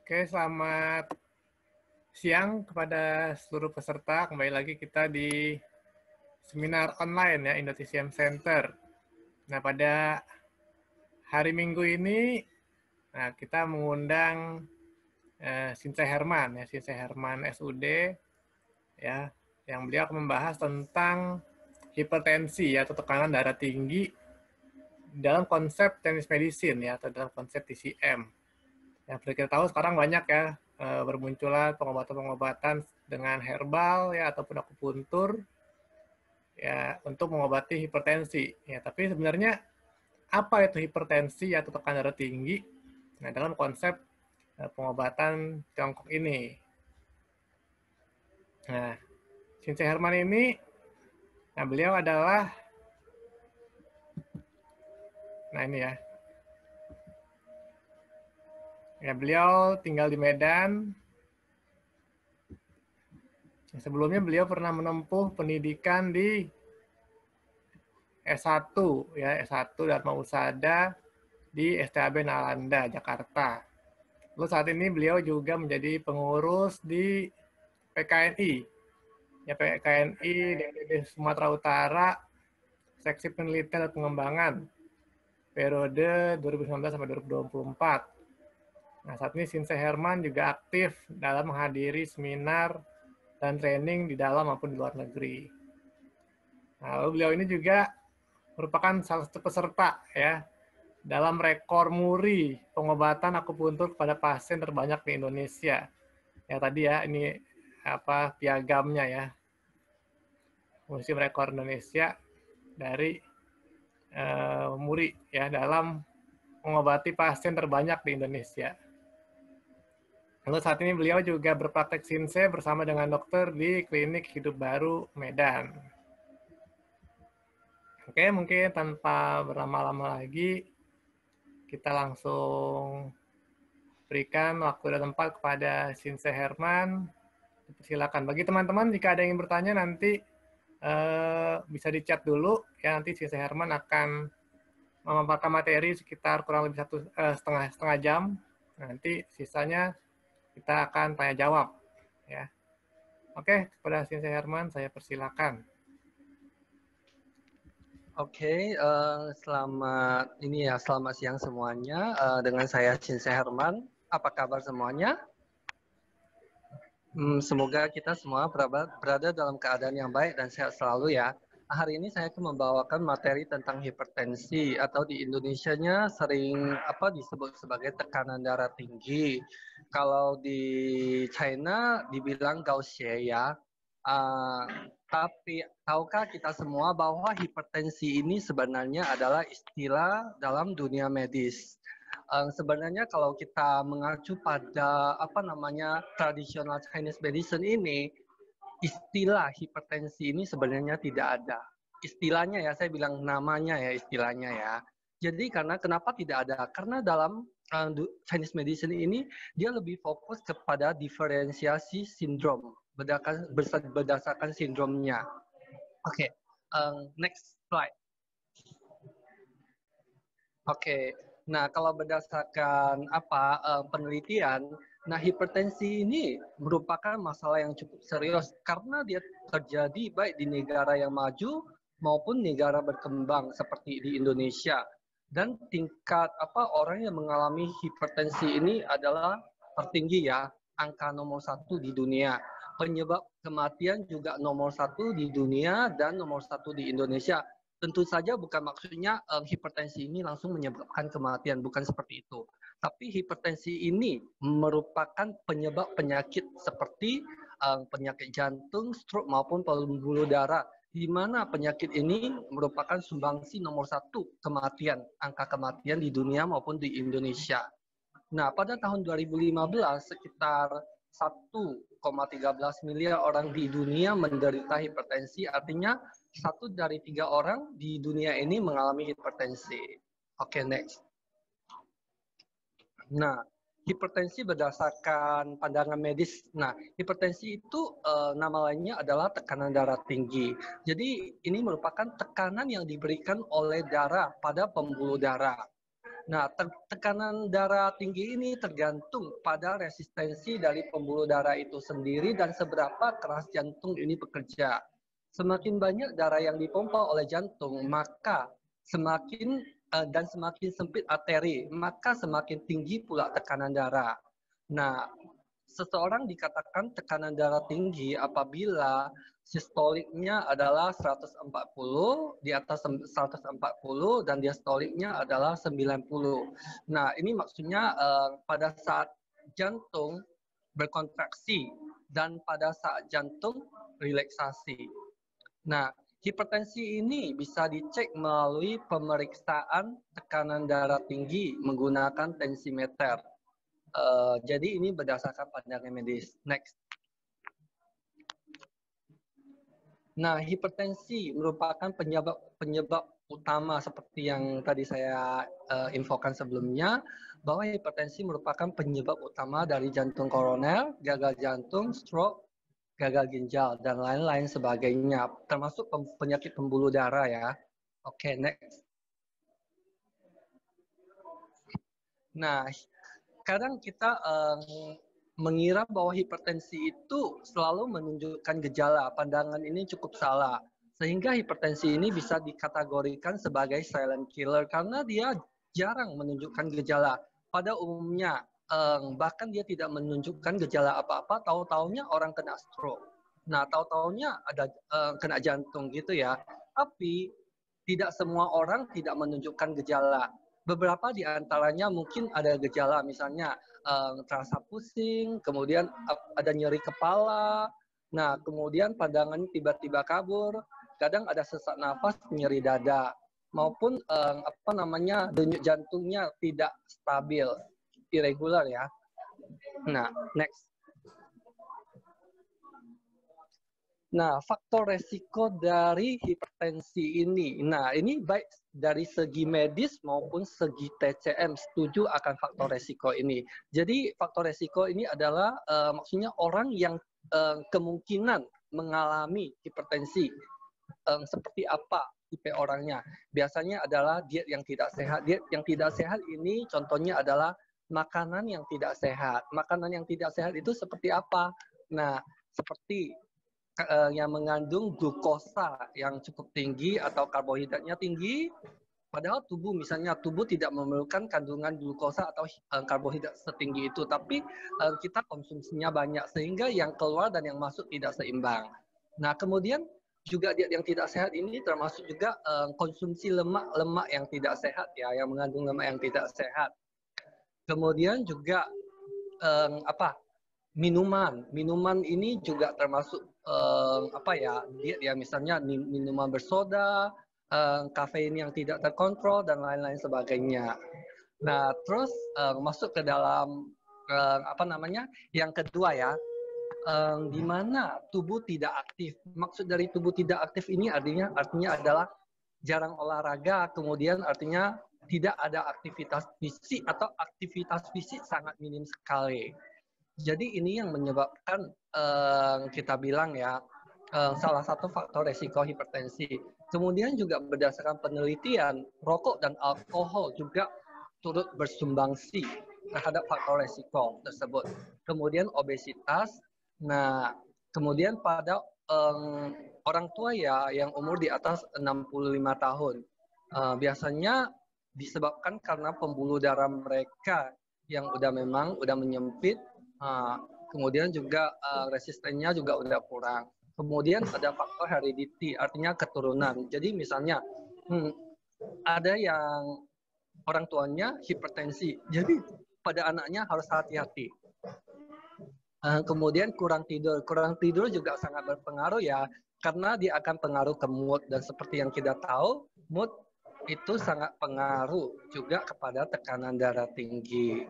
Oke, selamat siang kepada seluruh peserta. Kembali lagi kita di seminar online ya, Indonesian Center. Nah, pada hari Minggu ini kita mengundang Sinse Herman ya, Sinse Herman SUD ya, yang beliau akan membahas tentang hipertensi atau tekanan darah tinggi dalam konsep tenis medicine ya, atau dalam konsep TCM. Yang perlu kita tahu sekarang banyak ya bermunculan pengobatan-pengobatan dengan herbal ya ataupun akupuntur ya untuk mengobati hipertensi. Ya, tapi sebenarnya apa itu hipertensi atau tekanan darah tinggi? Nah, dalam konsep pengobatan Tiongkok ini. Nah, Sinse Herman ini, beliau adalah, ini ya. Ya, beliau tinggal di Medan. Sebelumnya beliau pernah menempuh pendidikan di S1 ya, S1 Dharma Husada di STAB Nalanda, Jakarta. Lalu saat ini beliau juga menjadi pengurus di PKNI. Ya, PKNI DPD Sumatera Utara, Seksi Penelitian dan Pengembangan periode 2019 sampai 2024. Nah, saat ini Sinse Herman juga aktif dalam menghadiri seminar dan training di dalam maupun di luar negeri. Nah, lalu beliau ini juga merupakan salah satu peserta ya dalam rekor muri pengobatan akupuntur kepada pasien terbanyak di Indonesia. Ya tadi ya, ini piagamnya ya. Museum Rekor Indonesia dari muri ya dalam mengobati pasien terbanyak di Indonesia. Lalu saat ini beliau juga berpraktek Sinse bersama dengan dokter di Klinik Hidup Baru Medan. Oke, mungkin tanpa berlama-lama lagi, kita langsung berikan waktu dan tempat kepada Sinse Herman. Silakan. Bagi teman-teman, jika ada yang ingin bertanya, nanti bisa di chat dulu. Ya, nanti Sinse Herman akan memaparkan materi sekitar kurang lebih setengah jam. Nanti sisanya kita akan tanya jawab. Ya. Oke, kepada Sinse Herman, saya persilakan. Oke, selamat siang semuanya. Dengan saya Sinse Herman. Apa kabar semuanya? Semoga kita semua berada dalam keadaan yang baik dan sehat selalu ya. Hari ini saya akan membawakan materi tentang hipertensi atau di Indonesianya sering disebut sebagai tekanan darah tinggi. Kalau di China dibilang Gauxie ya. Tapi tahukah kita semua bahwa hipertensi ini sebenarnya adalah istilah dalam dunia medis. Sebenarnya kalau kita mengacu pada tradisional Chinese medicine ini, istilah hipertensi ini sebenarnya tidak ada. Istilahnya ya, saya bilang namanya ya istilahnya ya. Jadi kenapa tidak ada? Karena dalam Chinese medicine ini dia lebih fokus kepada diferensiasi sindrom berdasarkan sindromnya. Oke, next slide. Oke, nah kalau berdasarkan penelitian, nah hipertensi ini merupakan masalah yang cukup serius karena dia terjadi baik di negara yang maju maupun negara berkembang seperti di Indonesia. Dan tingkat orang yang mengalami hipertensi ini adalah tertinggi ya, angka nomor 1 di dunia. Penyebab kematian juga nomor 1 di dunia dan nomor 1 di Indonesia. Tentu saja bukan maksudnya hipertensi ini langsung menyebabkan kematian, bukan seperti itu. Tapi hipertensi ini merupakan penyebab penyakit seperti penyakit jantung, stroke maupun pembuluh darah, di mana penyakit ini merupakan sumbangsi nomor 1 kematian, angka kematian di dunia maupun di Indonesia. Nah, pada tahun 2015 sekitar 1,13 miliar orang di dunia menderita hipertensi, artinya 1 dari 3 orang di dunia ini mengalami hipertensi. Oke, next. Nah, hipertensi berdasarkan pandangan medis. Nah, hipertensi itu nama lainnya adalah tekanan darah tinggi. Jadi, ini merupakan tekanan yang diberikan oleh darah pada pembuluh darah. Nah, tekanan darah tinggi ini tergantung pada resistensi dari pembuluh darah itu sendiri dan seberapa keras jantung ini bekerja. Semakin banyak darah yang dipompa oleh jantung, maka semakin dan semakin sempit arteri, maka semakin tinggi pula tekanan darah. Nah, seseorang dikatakan tekanan darah tinggi apabila sistoliknya adalah 140, di atas 140, dan diastoliknya adalah 90. Nah, ini maksudnya pada saat jantung berkontraksi dan pada saat jantung relaksasi. Nah, hipertensi ini bisa dicek melalui pemeriksaan tekanan darah tinggi menggunakan tensimeter. Jadi ini berdasarkan pandangan medis. Next. Nah, hipertensi merupakan penyebab utama seperti yang tadi saya infokan sebelumnya, bahwa hipertensi merupakan penyebab utama dari jantung koroner, gagal jantung, stroke, gagal ginjal, dan lain-lain sebagainya, termasuk penyakit pembuluh darah ya. Oke, next. Nah, kadang kita mengira bahwa hipertensi itu selalu menunjukkan gejala. Pandangan ini cukup salah. Sehingga hipertensi ini bisa dikategorikan sebagai silent killer karena dia jarang menunjukkan gejala. Pada umumnya, bahkan dia tidak menunjukkan gejala apa-apa, tahu-taunya orang kena stroke. Nah, tahu-taunya ada kena jantung gitu ya. Tapi tidak semua orang tidak menunjukkan gejala. Beberapa di antaranya mungkin ada gejala, misalnya terasa pusing, kemudian ada nyeri kepala, nah kemudian pandangan tiba-tiba kabur, kadang ada sesak nafas, nyeri dada, maupun denyut jantungnya tidak stabil, irregular ya. Nah, next. Nah, faktor resiko dari hipertensi ini. Nah, ini baik dari segi medis maupun segi TCM setuju akan faktor resiko ini. Jadi, faktor resiko ini adalah maksudnya orang yang kemungkinan mengalami hipertensi. Seperti apa tipe orangnya? Biasanya adalah diet yang tidak sehat. Diet yang tidak sehat ini contohnya adalah makanan yang tidak sehat. Makanan yang tidak sehat itu seperti apa? Nah, seperti yang mengandung glukosa yang cukup tinggi atau karbohidratnya tinggi, padahal tubuh tidak memerlukan kandungan glukosa atau karbohidrat setinggi itu, tapi kita konsumsinya banyak sehingga yang keluar dan yang masuk tidak seimbang. Nah, kemudian juga diet yang tidak sehat ini termasuk juga konsumsi lemak yang tidak sehat ya, yang mengandung lemak yang tidak sehat. Kemudian juga minuman ini juga termasuk diet ya, misalnya minuman bersoda, kafein yang tidak terkontrol dan lain-lain sebagainya. Nah, terus masuk ke dalam yang kedua ya, di mana tubuh tidak aktif. Maksud dari tubuh tidak aktif ini artinya adalah jarang olahraga, kemudian artinya tidak ada aktivitas fisik atau aktivitas fisik sangat minim sekali. Jadi ini yang menyebabkan kita bilang ya salah satu faktor resiko hipertensi. Kemudian juga berdasarkan penelitian, rokok dan alkohol juga turut bersumbangsi terhadap faktor resiko tersebut. Kemudian obesitas. Nah, kemudian pada orang tua ya yang umur di atas 65 tahun. Biasanya disebabkan karena pembuluh darah mereka yang udah menyempit. Kemudian juga resistennya juga udah kurang. Kemudian ada faktor heredity, artinya keturunan. Jadi misalnya ada yang orang tuanya hipertensi, jadi pada anaknya harus hati-hati. Kemudian kurang tidur juga sangat berpengaruh ya, karena dia akan pengaruh ke mood, dan seperti yang kita tahu, mood itu sangat pengaruh juga kepada tekanan darah tinggi.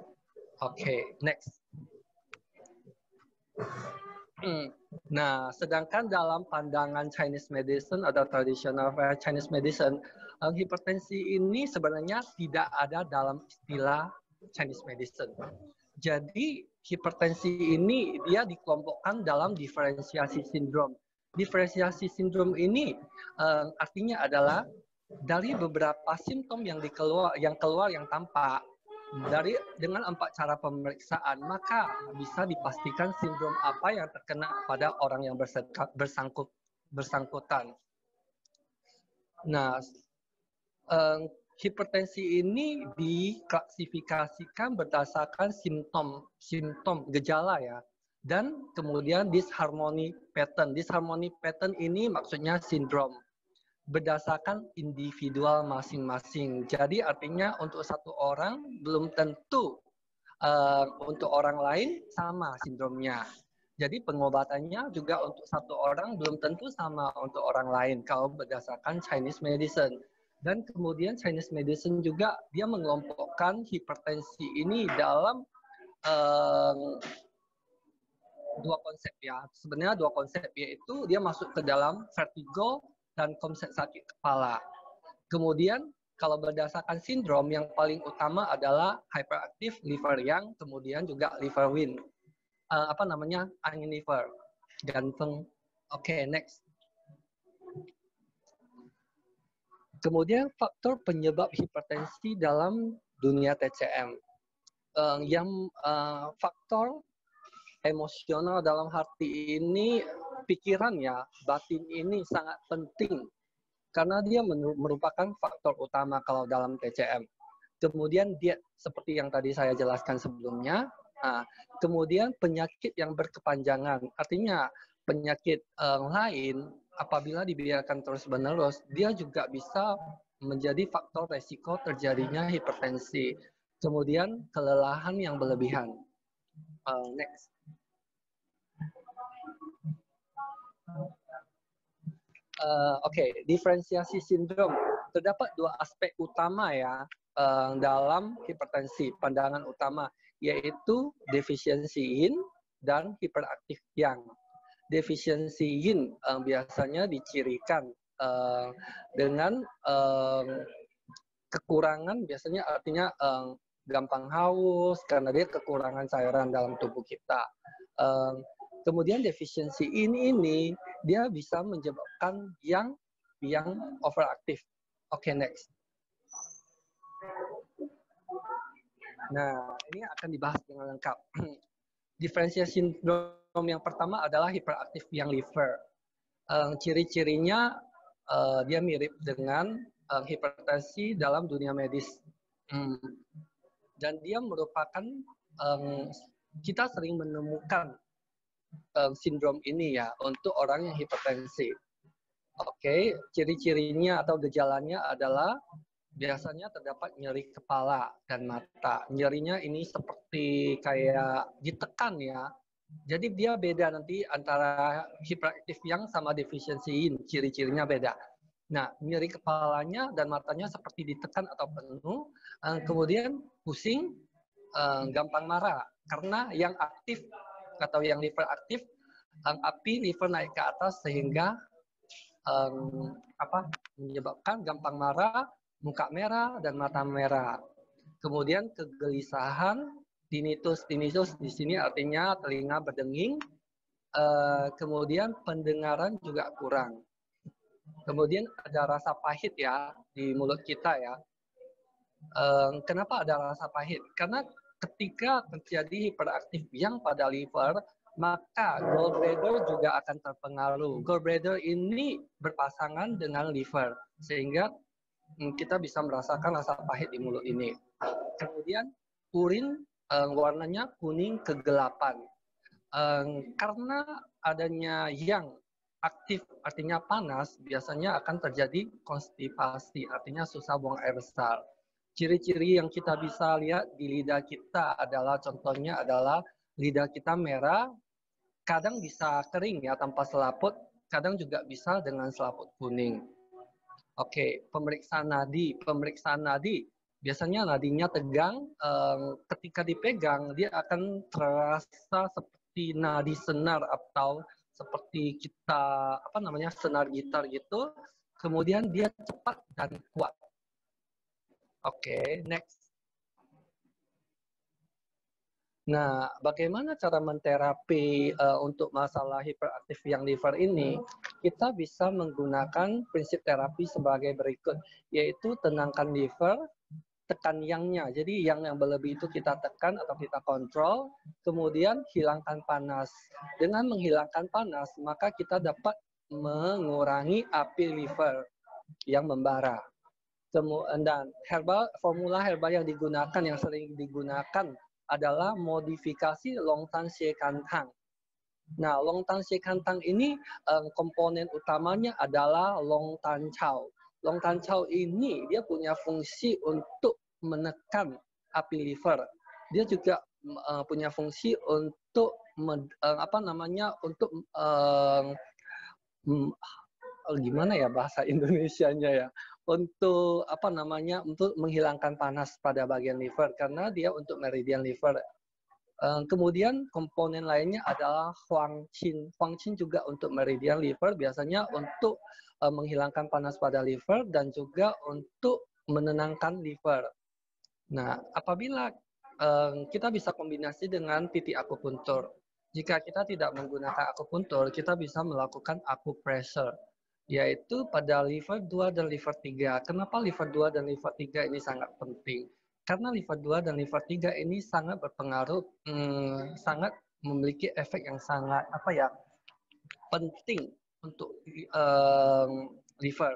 Oke, next. Nah, sedangkan dalam pandangan Chinese medicine atau traditional Chinese medicine, hipertensi ini sebenarnya tidak ada dalam istilah Chinese medicine. Jadi, hipertensi ini dia dikelompokkan dalam diferensiasi sindrom. Diferensiasi sindrom ini artinya adalah dari beberapa simptom yang keluar yang tampak dengan 4 cara pemeriksaan, maka bisa dipastikan sindrom apa yang terkena pada orang yang bersangkutan. Nah, hipertensi ini diklasifikasikan berdasarkan simptom gejala ya, dan kemudian disharmony pattern. Disharmony pattern ini maksudnya sindrom berdasarkan individual masing-masing. Jadi artinya untuk satu orang belum tentu untuk orang lain sama sindromnya. Jadi pengobatannya juga untuk satu orang belum tentu sama untuk orang lain kalau berdasarkan Chinese medicine. Dan kemudian Chinese medicine juga dia mengelompokkan hipertensi ini dalam dua konsep ya. Sebenarnya dua konsep, yaitu dia masuk ke dalam vertigo dan konsep sakit kepala. Kemudian kalau berdasarkan sindrom yang paling utama adalah hyperactive liver yang kemudian juga liver wind. Angin liver, jantung. Oke, next. Kemudian faktor penyebab hipertensi dalam dunia TCM. Faktor emosional dalam hati ini, pikiran ya, batin ini sangat penting karena dia merupakan faktor utama kalau dalam TCM. Kemudian diet seperti yang tadi saya jelaskan sebelumnya. Nah, kemudian penyakit yang berkepanjangan, artinya penyakit lain apabila dibiarkan terus-menerus, dia juga bisa menjadi faktor resiko terjadinya hipertensi. Kemudian kelelahan yang berlebihan. Next. Oke, diferensiasi sindrom. Terdapat dua aspek utama ya dalam hipertensi, pandangan utama, yaitu defisiensi yin dan hiperaktif yang. Defisiensi yin biasanya dicirikan dengan kekurangan, biasanya artinya gampang haus karena dia kekurangan cairan dalam tubuh kita. Kemudian defisiensi ini dia bisa menyebabkan yang overaktif. Oke, next. Nah, ini akan dibahas dengan lengkap. Diferensiasi sindrom yang pertama adalah hiperaktif yang liver. Ciri-cirinya dia mirip dengan hipertensi dalam dunia medis. Dan dia merupakan, kita sering menemukan sindrom ini ya untuk orang yang hipertensi. Oke, ciri-cirinya atau gejalanya adalah biasanya terdapat nyeri kepala dan mata. Nyerinya ini seperti kayak ditekan ya. Jadi dia beda nanti antara hiperaktif yang sama defisiensi yin, ciri-cirinya beda. Nah, nyeri kepalanya dan matanya seperti ditekan atau penuh, kemudian pusing, gampang marah. Karena yang aktif atau yang liver aktif, api liver naik ke atas sehingga menyebabkan gampang marah, muka merah dan mata merah. Kemudian kegelisahan, tinnitus di sini artinya telinga berdenging. Kemudian pendengaran juga kurang. Kemudian ada rasa pahit ya di mulut kita ya. Kenapa ada rasa pahit? Karena ketika terjadi hiperaktif yang pada liver, maka gallbladder juga akan terpengaruh. Gallbladder ini berpasangan dengan liver, sehingga kita bisa merasakan rasa pahit di mulut ini. Kemudian urin warnanya kuning kegelapan. Karena adanya yang aktif, artinya panas, biasanya akan terjadi konstipasi, artinya susah buang air besar. Ciri-ciri yang kita bisa lihat di lidah kita adalah, contohnya adalah lidah kita merah, kadang bisa kering ya tanpa selaput, kadang juga bisa dengan selaput kuning. Oke, pemeriksaan nadi. Pemeriksaan nadi, biasanya nadinya tegang, ketika dipegang dia akan terasa seperti nadi senar atau seperti kita senar gitar gitu. Kemudian dia cepat dan kuat. Oke, next. Nah, bagaimana cara menterapi untuk masalah hiperaktif yang liver ini? Kita bisa menggunakan prinsip terapi sebagai berikut, yaitu tenangkan liver, tekan yangnya. Jadi yang berlebih itu kita tekan atau kita kontrol, kemudian hilangkan panas. Dengan menghilangkan panas, maka kita dapat mengurangi api liver yang membara. Dan formula herbal yang digunakan, yang sering digunakan adalah modifikasi Longtan Xie Kantang. Nah, Longtan Xie Kantang ini komponen utamanya adalah Longtan Chow. Longtan Chow ini dia punya fungsi untuk menekan api liver. Dia juga punya fungsi untuk gimana ya bahasa Indonesianya ya, untuk untuk menghilangkan panas pada bagian liver karena dia untuk meridian liver. Kemudian komponen lainnya adalah Huangqin. Huangqin juga untuk meridian liver, biasanya untuk menghilangkan panas pada liver dan juga untuk menenangkan liver. Nah, apabila kita bisa kombinasi dengan titik akupuntur. Jika kita tidak menggunakan akupuntur, kita bisa melakukan acupressure, yaitu pada liver 2 dan liver 3. Kenapa liver 2 dan liver 3 ini sangat penting? Karena liver 2 dan liver 3 ini sangat berpengaruh, sangat memiliki efek yang sangat penting untuk liver.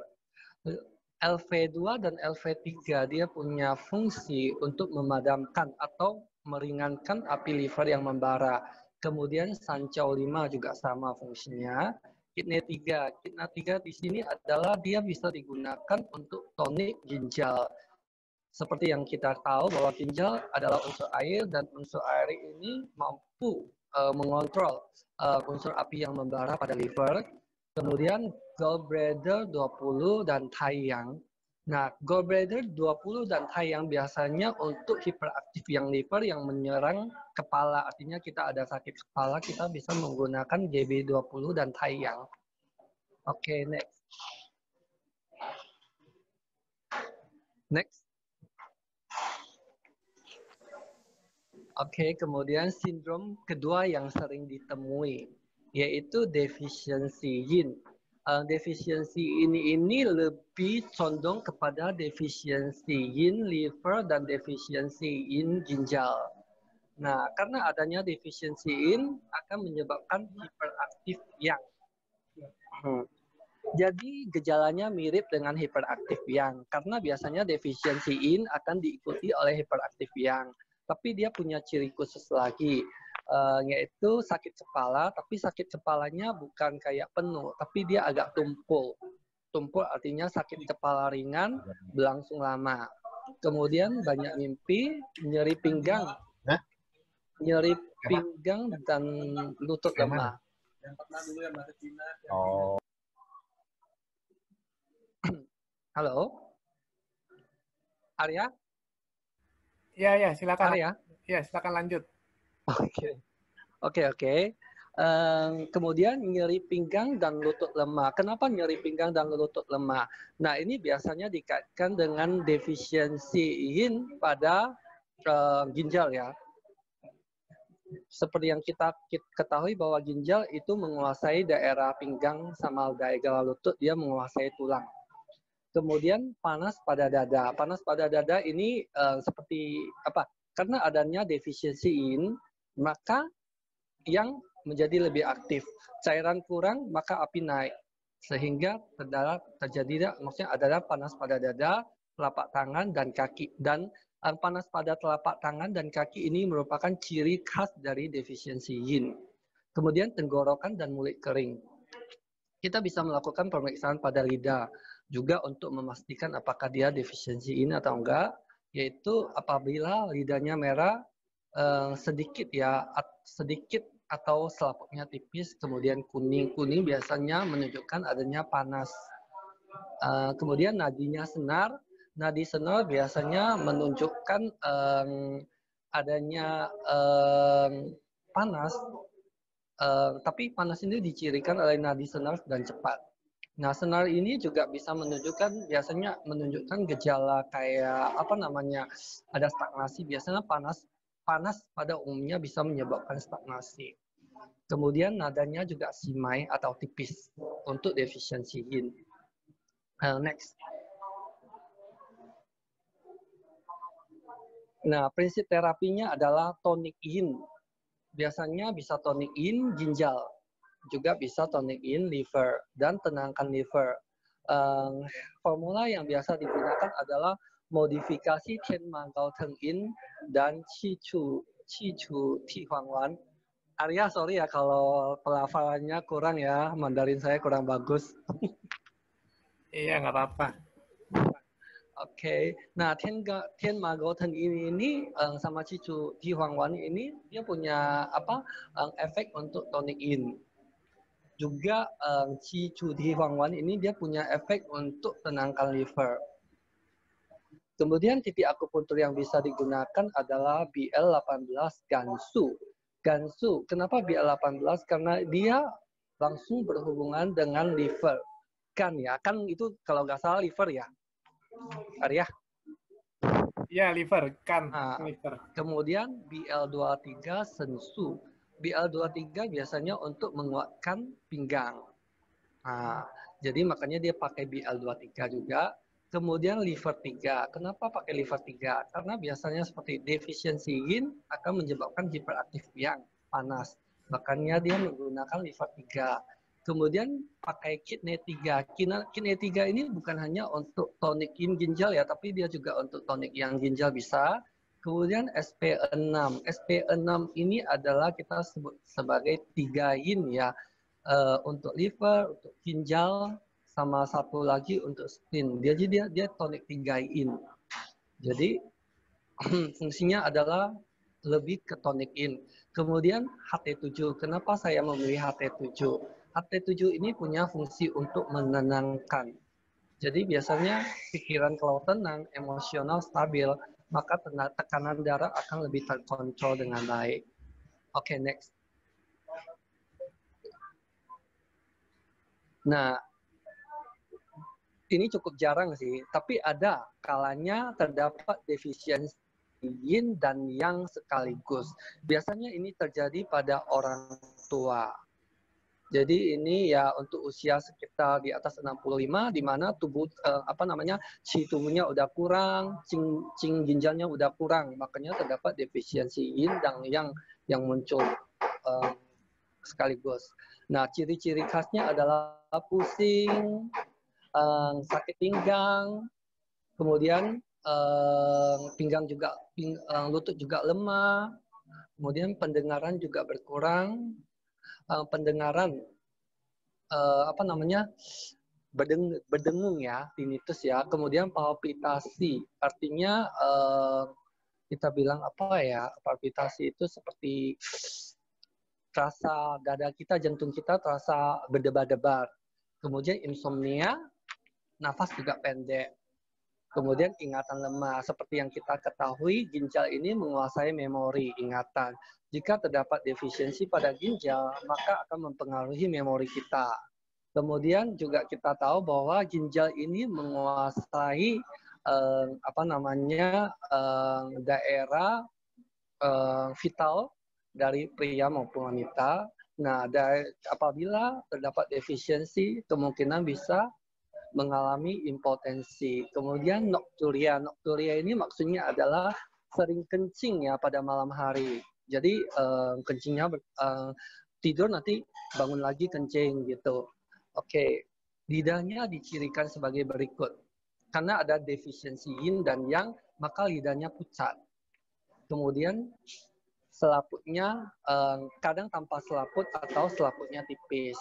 LV2 dan LV3 dia punya fungsi untuk memadamkan atau meringankan api liver yang membara. Kemudian Sancau 5 juga sama fungsinya. Kidney 3. Kidney 3 di sini adalah dia bisa digunakan untuk tonik ginjal. Seperti yang kita tahu bahwa ginjal adalah unsur air dan unsur air ini mampu mengontrol unsur api yang membara pada liver. Kemudian gallbladder 20 dan Taiyang. Nah, gallbladder 20 dan Taiyang biasanya untuk hiperaktif yang liver yang menyerang kepala. Artinya kita ada sakit kepala, kita bisa menggunakan GB20 dan Taiyang. Oke, next. Next. Oke, kemudian sindrom kedua yang sering ditemui, yaitu defisiensi yin. Defisiensi ini lebih condong kepada defisiensi yin liver dan defisiensi yin ginjal. Nah, karena adanya defisiensi yin akan menyebabkan hiperaktif yang. Jadi gejalanya mirip dengan hiperaktif yang, karena biasanya defisiensi yin akan diikuti oleh hiperaktif yang. Tapi dia punya ciri khusus lagi, yaitu sakit kepala, tapi sakit kepalanya bukan kayak penuh, tapi dia agak tumpul. Tumpul artinya sakit kepala ringan, berlangsung lama. Kemudian banyak mimpi, nyeri pinggang, dan lutut lemah. Oh. Halo, Arya? Iya, silakan. Arya? Iya, silakan lanjut. Oke. Kemudian nyeri pinggang dan lutut lemah. Kenapa nyeri pinggang dan lutut lemah? Nah, ini biasanya dikaitkan dengan defisiensi yin pada ginjal ya. Seperti yang kita ketahui bahwa ginjal itu menguasai daerah pinggang sama daerah lutut, dia menguasai tulang. Kemudian panas pada dada. Panas pada dada ini seperti apa? Karena adanya defisiensi yin, maka yang menjadi lebih aktif. Cairan kurang, maka api naik. Sehingga terjadi maksudnya adalah panas pada dada, telapak tangan, dan kaki. Dan panas pada telapak tangan dan kaki ini merupakan ciri khas dari defisiensi yin. Kemudian tenggorokan dan mulut kering. Kita bisa melakukan pemeriksaan pada lidah juga untuk memastikan apakah dia defisiensi yin atau enggak, yaitu apabila lidahnya merah sedikit atau selaputnya tipis, kemudian kuning biasanya menunjukkan adanya panas. Kemudian nadinya senar, nadi senar biasanya menunjukkan adanya panas, tapi panas ini dicirikan oleh nadi senar dan cepat. Nah, senar ini juga bisa biasanya menunjukkan gejala kayak ada stagnasi, biasanya panas panas pada umumnya bisa menyebabkan stagnasi. Kemudian nadanya juga simai atau tipis untuk defisiensi yin. Next. Nah, prinsip terapinya adalah tonic yin. Biasanya bisa tonic yin ginjal, juga bisa tonic yin liver, dan tenangkan liver. Formula yang biasa digunakan adalah modifikasi Tian Ma Gao Teng Yin dan Qi Chu Ti Huang Wan. Arya, sorry ya kalau pelafalannya kurang ya, Mandarin saya kurang bagus. Iya, nggak apa-apa. Oke, nah Tian Ma Gao Teng ini sama Cicu Ji Huang Wan ini dia punya apa efek untuk tonic yin. Juga Cicu Ji Huang Wan ini dia punya efek untuk tenangkan liver. Kemudian titik akupuntur yang bisa digunakan adalah BL18 Gansu. Gansu, kenapa BL18? Karena dia langsung berhubungan dengan liver. Kan ya, kan itu kalau nggak salah liver ya. Arya. Iya, liver, kan. Nah, Liver. kemudian BL23 sensu. BL23 biasanya untuk menguatkan pinggang. Nah, jadi makanya dia pakai BL23 juga. Kemudian liver 3. Kenapa pakai liver 3? Karena biasanya seperti defisiensi yin akan menyebabkan hiperaktif yang panas. Makanya dia menggunakan liver 3. Kemudian pakai kidney 3. Kidney 3 ini bukan hanya untuk tonic yin ginjal ya, tapi dia juga untuk tonic yang ginjal bisa. Kemudian SP6. SP6 ini adalah kita sebut sebagai 3 yin ya. Untuk liver, untuk ginjal, sama satu lagi untuk spleen. Jadi dia tonic 3 yin. Jadi fungsinya adalah lebih ke tonic in. Kemudian HT7. Kenapa saya memilih HT7? HT7 ini punya fungsi untuk menenangkan. Jadi biasanya pikiran kalau tenang, emosional stabil, maka tekanan darah akan lebih terkontrol dengan baik. Oke, next. Nah, ini cukup jarang sih, tapi ada kalanya terdapat defisiensi yin dan yang sekaligus. Biasanya ini terjadi pada orang tua. Jadi ini ya untuk usia sekitar di atas 65 di mana tubuh qi tubuhnya udah kurang, qing ginjalnya udah kurang, makanya terdapat defisiensi yin dan yang muncul sekaligus. Nah, ciri-ciri khasnya adalah pusing, sakit pinggang, kemudian pinggang juga lutut juga lemah, kemudian pendengaran juga berkurang, pendengaran berdengung ya, tinnitus ya, kemudian palpitasi, artinya kita bilang apa ya, palpitasi itu seperti terasa dada kita, jantung kita terasa berdebar-debar, kemudian insomnia, nafas juga pendek. Kemudian ingatan lemah. Seperti yang kita ketahui, ginjal ini menguasai memori ingatan. Jika terdapat defisiensi pada ginjal, maka akan mempengaruhi memori kita. Kemudian juga kita tahu bahwa ginjal ini menguasai daerah vital dari pria maupun wanita. Nah, apabila terdapat defisiensi, kemungkinan bisa mengalami impotensi. Kemudian nokturia. Nokturia ini maksudnya adalah sering kencing ya pada malam hari. Jadi kencingnya tidur nanti bangun lagi kencing gitu. Oke. Lidahnya dicirikan sebagai berikut. Karena ada defisiensi yin dan yang, maka lidahnya pucat. Kemudian selaputnya kadang tanpa selaput atau selaputnya tipis.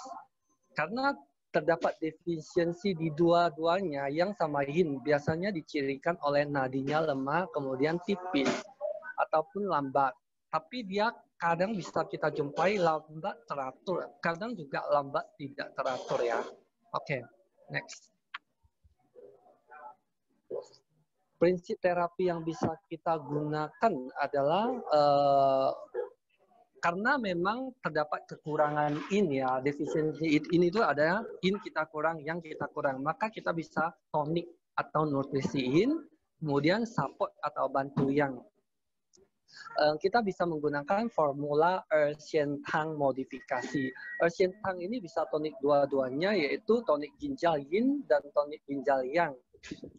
Karena terdapat defisiensi di dua-duanya yang sama yin biasanya dicirikan oleh nadinya lemah kemudian tipis ataupun lambat. Tapi dia kadang bisa kita jumpai lambat teratur, kadang juga lambat tidak teratur ya. Oke, next. Prinsip terapi yang bisa kita gunakan adalah karena memang terdapat kekurangan in ya, defisiensi in itu ada in kita kurang, yang kita kurang. Maka kita bisa tonik atau nutrisi in, kemudian support atau bantu yang. kita bisa menggunakan formula Ersientang modifikasi. Ersientang ini bisa tonik dua-duanya, yaitu tonik ginjal yin dan tonik ginjal yang.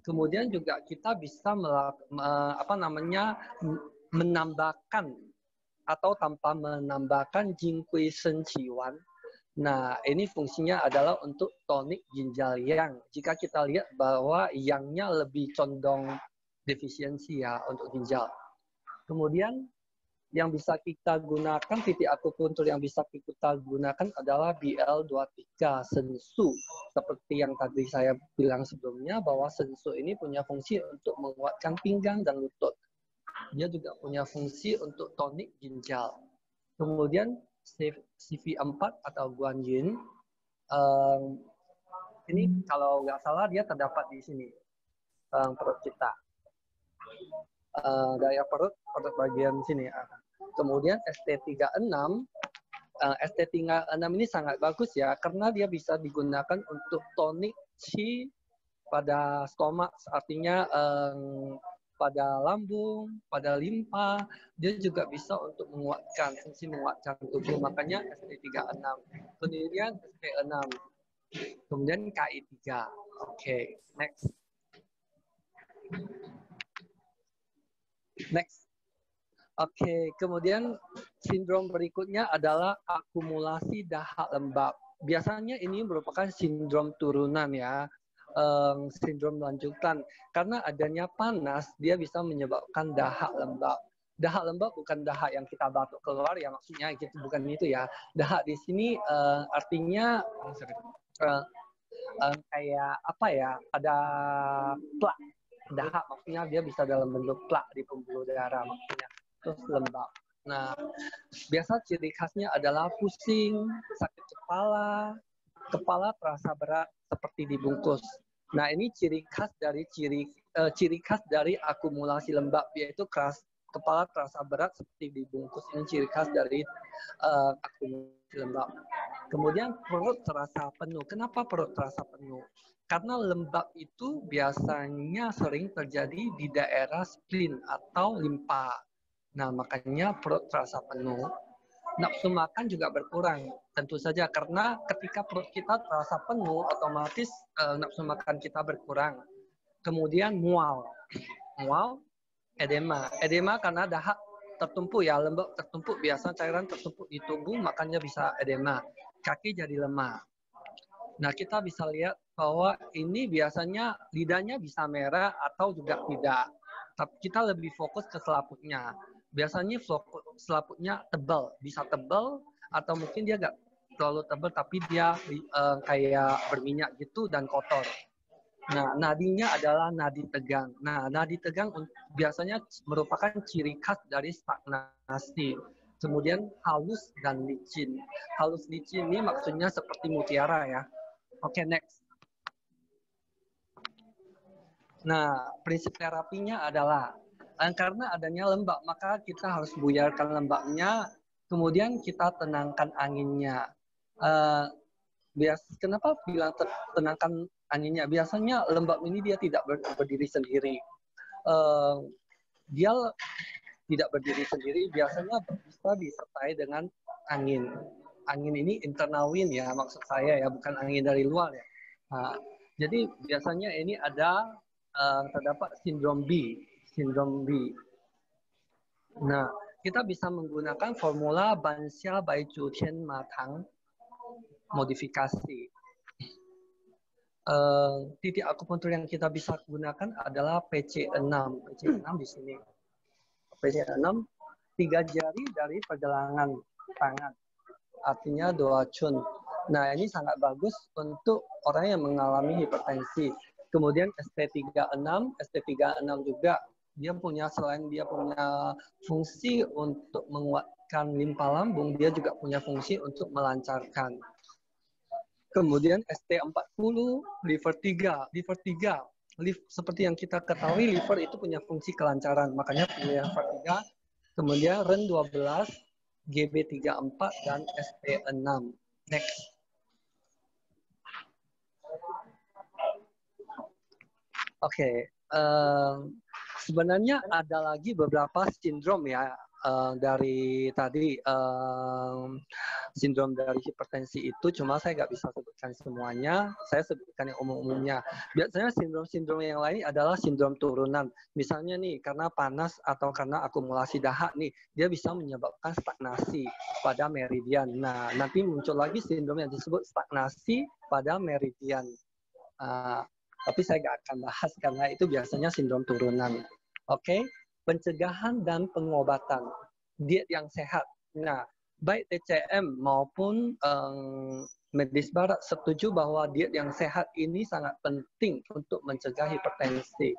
Kemudian juga kita bisa menambahkan atau tanpa menambahkan jingkui senjiwan. Nah, ini fungsinya adalah untuk tonik ginjal yang. Jika kita lihat bahwa yangnya lebih condong defisiensi ya untuk ginjal. Kemudian yang bisa kita gunakan, titik akupuntur yang bisa kita gunakan adalah BL23 sensu. Seperti yang tadi saya bilang sebelumnya, bahwa sensu ini punya fungsi untuk menguatkan pinggang dan lutut. Dia juga punya fungsi untuk tonik ginjal. Kemudian CV4 atau Guanyin, ini kalau nggak salah dia terdapat di sini, perut kita. Daya perut bagian sini. Kemudian ST36, ST36 ini sangat bagus ya, karena dia bisa digunakan untuk tonik qi pada stomak, artinya pada lambung, pada limpa, dia juga bisa untuk menguatkan, fungsi menguatkan tubuh, makanya ST36. Kemudian ST6, kemudian KI3. Oke, next. Next. Oke, kemudian sindrom berikutnya adalah akumulasi dahak lembab. Biasanya ini merupakan sindrom turunan ya, sindrom lanjutan. Karena adanya panas, dia bisa menyebabkan dahak lembab. Dahak lembab bukan dahak yang kita batuk keluar ya, maksudnya gitu, bukan itu ya. Dahak di sini artinya kayak apa ya, ada plak. Dahak maksudnya dia bisa dalam bentuk plak di pembuluh darah maksudnya. Terus lembab. Nah, biasa ciri khasnya adalah pusing, sakit kepala terasa berat seperti dibungkus. Nah, ini ciri khas dari akumulasi lembab, yaitu kepala terasa berat seperti dibungkus. Ini ciri khas dari akumulasi lembab. Kemudian perut terasa penuh. Kenapa perut terasa penuh? Karena lembab itu biasanya sering terjadi di daerah spleen atau limpa. Nah, makanya perut terasa penuh. Nafsu makan juga berkurang, tentu saja, karena ketika perut kita terasa penuh, otomatis nafsu makan kita berkurang. Kemudian mual, edema karena dahak tertumpuk ya, lembab tertumpuk, biasa cairan tertumpuk di tubuh, makanya bisa edema. Kaki jadi lemah. Nah, kita bisa lihat bahwa ini biasanya lidahnya bisa merah atau juga tidak. Tapi kita lebih fokus ke selaputnya. Biasanya selaputnya tebal, bisa tebal atau mungkin dia nggak terlalu tebal tapi dia kayak berminyak gitu dan kotor. Nah, nadinya adalah nadi tegang. Nah, nadi tegang biasanya merupakan ciri khas dari stagnasi. Kemudian halus dan licin. Halus licin ini maksudnya seperti mutiara ya. Oke, next. Nah, prinsip terapinya adalah karena adanya lembab, maka kita harus buyarkan lembabnya, kemudian kita tenangkan anginnya. Kenapa bilang tenangkan anginnya? Biasanya lembab ini dia tidak berdiri sendiri. Dia tidak berdiri sendiri, biasanya bisa disertai dengan angin. Angin ini internal wind ya, maksud saya ya, bukan angin dari luar ya. Nah, jadi biasanya ini ada terdapat sindrom B. Nah, kita bisa menggunakan formula Banxia Baijiu Tian Matang modifikasi. Titik akupuntur yang kita bisa gunakan adalah PC6. PC6 di sini. PC6 3 jari dari pergelangan tangan. Artinya 2 cun. Nah, ini sangat bagus untuk orang yang mengalami hipertensi. Kemudian ST36 juga selain dia punya fungsi untuk menguatkan limpa lambung, dia juga punya fungsi untuk melancarkan. Kemudian ST40 liver 3. Seperti yang kita ketahui, liver itu punya fungsi kelancaran, makanya punya liver 3. Kemudian REN 12, GB34 dan ST6. Next. Oke, Sebenarnya ada lagi beberapa sindrom ya, dari tadi sindrom dari hipertensi itu, cuma saya nggak bisa sebutkan semuanya, saya sebutkan yang umum-umumnya. Biasanya sindrom-sindrom yang lain adalah sindrom turunan. Misalnya nih, karena panas atau karena akumulasi dahak nih, dia bisa menyebabkan stagnasi pada meridian. Nah, nanti muncul lagi sindrom yang disebut stagnasi pada meridian. Tapi saya nggak akan bahas karena itu biasanya sindrom turunan. Oke, pencegahan dan pengobatan, diet yang sehat. Nah, baik TCM maupun medis barat setuju bahwa diet yang sehat ini sangat penting untuk mencegah hipertensi.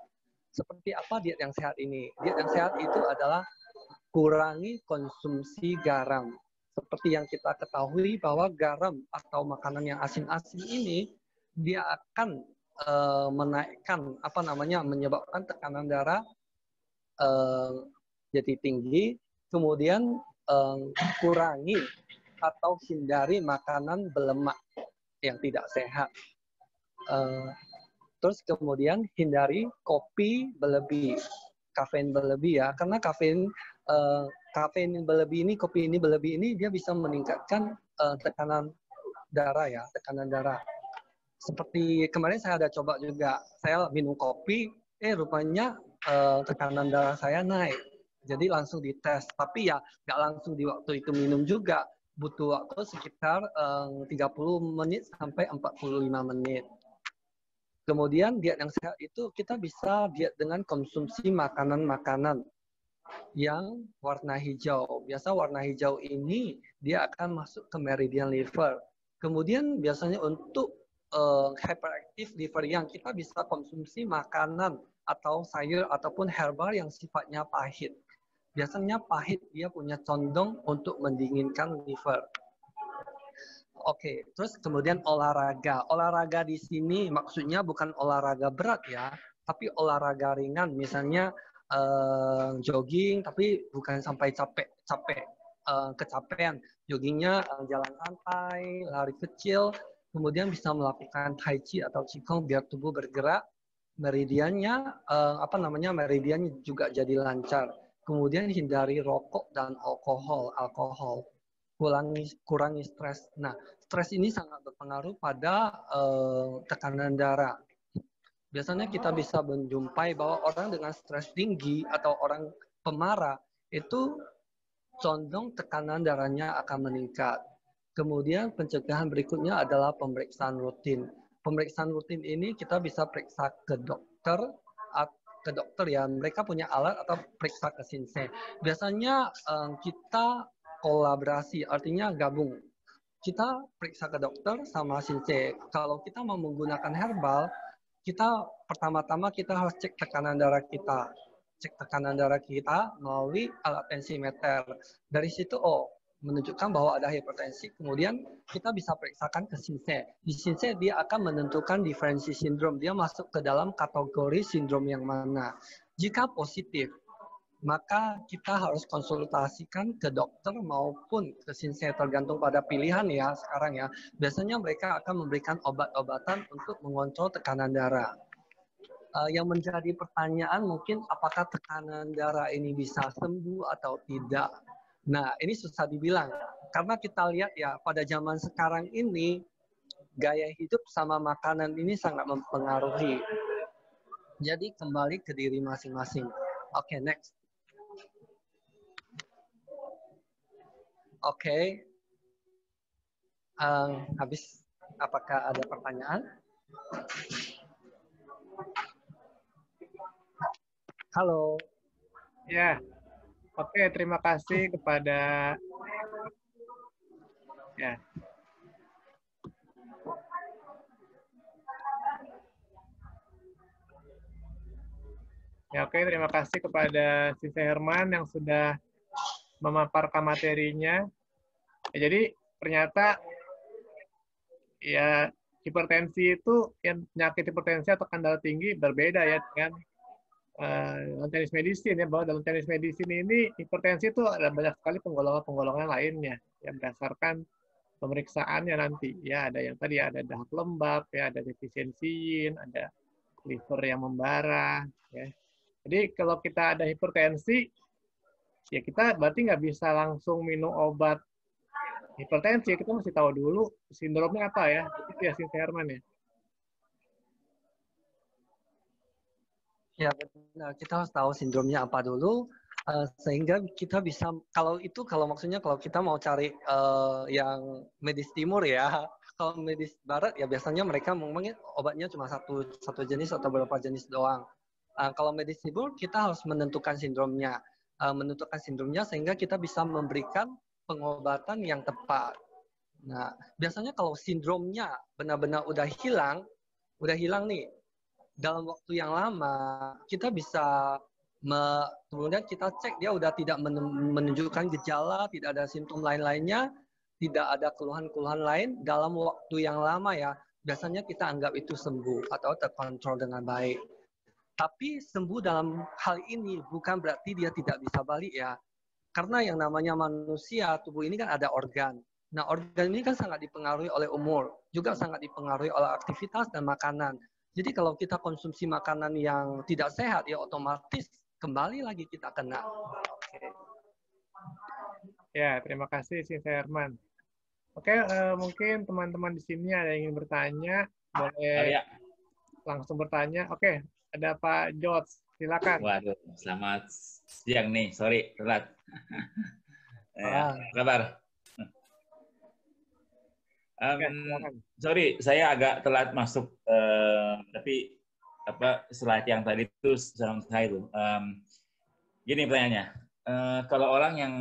Seperti apa diet yang sehat ini? Diet yang sehat itu adalah kurangi konsumsi garam. Seperti yang kita ketahui bahwa garam atau makanan yang asin-asin ini dia akan menaikkan menyebabkan tekanan darah jadi tinggi, kemudian kurangi atau hindari makanan berlemak yang tidak sehat. Terus kemudian hindari kopi berlebih, kafein berlebih ya, karena kafein berlebih ini, kopi ini berlebih ini dia bisa meningkatkan tekanan darah ya, tekanan darah. Seperti kemarin saya ada coba juga, saya minum kopi, rupanya tekanan darah saya naik. Jadi langsung dites, tapi ya nggak langsung di waktu itu minum juga, butuh waktu sekitar 30 menit sampai 45 menit. Kemudian diet yang sehat itu kita bisa diet dengan konsumsi makanan-makanan yang warna hijau. Biasa warna hijau ini dia akan masuk ke meridian liver. Kemudian biasanya untuk hyperactive liver yang kita bisa konsumsi makanan atau sayur ataupun herbal yang sifatnya pahit. Biasanya pahit dia punya condong untuk mendinginkan liver. Oke, terus kemudian olahraga. Olahraga di sini maksudnya bukan olahraga berat ya, tapi olahraga ringan. Misalnya jogging, tapi bukan sampai kecapean. Joggingnya jalan santai, lari kecil, kemudian bisa melakukan tai chi atau qigong biar tubuh bergerak. Meridiannya meridiannya juga jadi lancar. Kemudian hindari rokok dan alkohol. Kurangi stres. Nah, stres ini sangat berpengaruh pada tekanan darah. Biasanya kita bisa menjumpai bahwa orang dengan stres tinggi atau orang pemarah itu condong tekanan darahnya akan meningkat. Kemudian pencegahan berikutnya adalah pemeriksaan rutin. Pemeriksaan rutin ini kita bisa periksa ke dokter ya, mereka punya alat atau periksa ke Shinsei. Biasanya kita kolaborasi, artinya gabung. Kita periksa ke dokter sama Shinsei. Kalau kita mau menggunakan herbal, kita pertama-tama kita harus cek tekanan darah kita. Cek tekanan darah kita melalui alat tensimeter. Dari situ, menunjukkan bahwa ada hipertensi. Kemudian kita bisa periksakan ke Shinsei. Di Shinsei dia akan menentukan diferensi sindrom. Dia masuk ke dalam kategori sindrom yang mana. Jika positif, maka kita harus konsultasikan ke dokter maupun ke Shinsei, tergantung pada pilihan ya sekarang ya. Biasanya mereka akan memberikan obat-obatan untuk mengontrol tekanan darah. Yang menjadi pertanyaan mungkin apakah tekanan darah ini bisa sembuh atau tidak. Nah, ini susah dibilang. Karena kita lihat ya, pada zaman sekarang ini, gaya hidup sama makanan ini sangat mempengaruhi. Jadi kembali ke diri masing-masing. Oke, next. Oke. Habis, apakah ada pertanyaan? Halo. Ya, oke, terima kasih kepada ya. Ya, oke, terima kasih kepada Shinsei Herman yang sudah memaparkan materinya. Ya, jadi ternyata ya hipertensi itu, yang penyakit hipertensi atau tekanan darah tinggi berbeda ya dengan dalam teknis medicine ya, bahwa dalam teknis medicine ini hipertensi itu ada banyak sekali penggolongan-penggolongan lainnya yang berdasarkan pemeriksaannya nanti ya, ada yang tadi ada dahak lembab ya, ada defisiensi yin, ada liver yang membara ya. Jadi kalau kita ada hipertensi, ya kita berarti nggak bisa langsung minum obat hipertensi. Kita mesti tahu dulu sindromnya apa ya. Itu ya, Sinta Herman ya. Ya benar, kita harus tahu sindromnya apa dulu, sehingga kita bisa, kalau maksudnya kalau kita mau cari yang medis timur ya, kalau medis barat ya biasanya mereka ngomongin obatnya cuma satu jenis atau beberapa jenis doang. Kalau medis timur kita harus menentukan sindromnya sehingga kita bisa memberikan pengobatan yang tepat. Nah, biasanya kalau sindromnya benar-benar udah hilang nih dalam waktu yang lama, kita bisa kemudian kita cek dia udah tidak menunjukkan gejala, tidak ada simptom lain-lainnya, tidak ada keluhan-keluhan lain dalam waktu yang lama ya. Biasanya kita anggap itu sembuh atau terkontrol dengan baik. Tapi sembuh dalam hal ini bukan berarti dia tidak bisa balik ya. Karena yang namanya manusia, tubuh ini kan ada organ. Nah, organ ini kan sangat dipengaruhi oleh umur, juga sangat dipengaruhi oleh aktivitas dan makanan. Jadi kalau kita konsumsi makanan yang tidak sehat, ya otomatis kembali lagi kita kena. Oke. Ya, terima kasih Sinta Herman. Oke, mungkin teman-teman di sini ada yang ingin bertanya, boleh langsung bertanya. Oke, ada Pak George, silakan. Waduh, selamat siang nih, sorry telat. Apa kabar? Sorry, saya agak telat masuk, tapi slide yang tadi itu sama saya itu. Gini pertanyaannya, kalau orang yang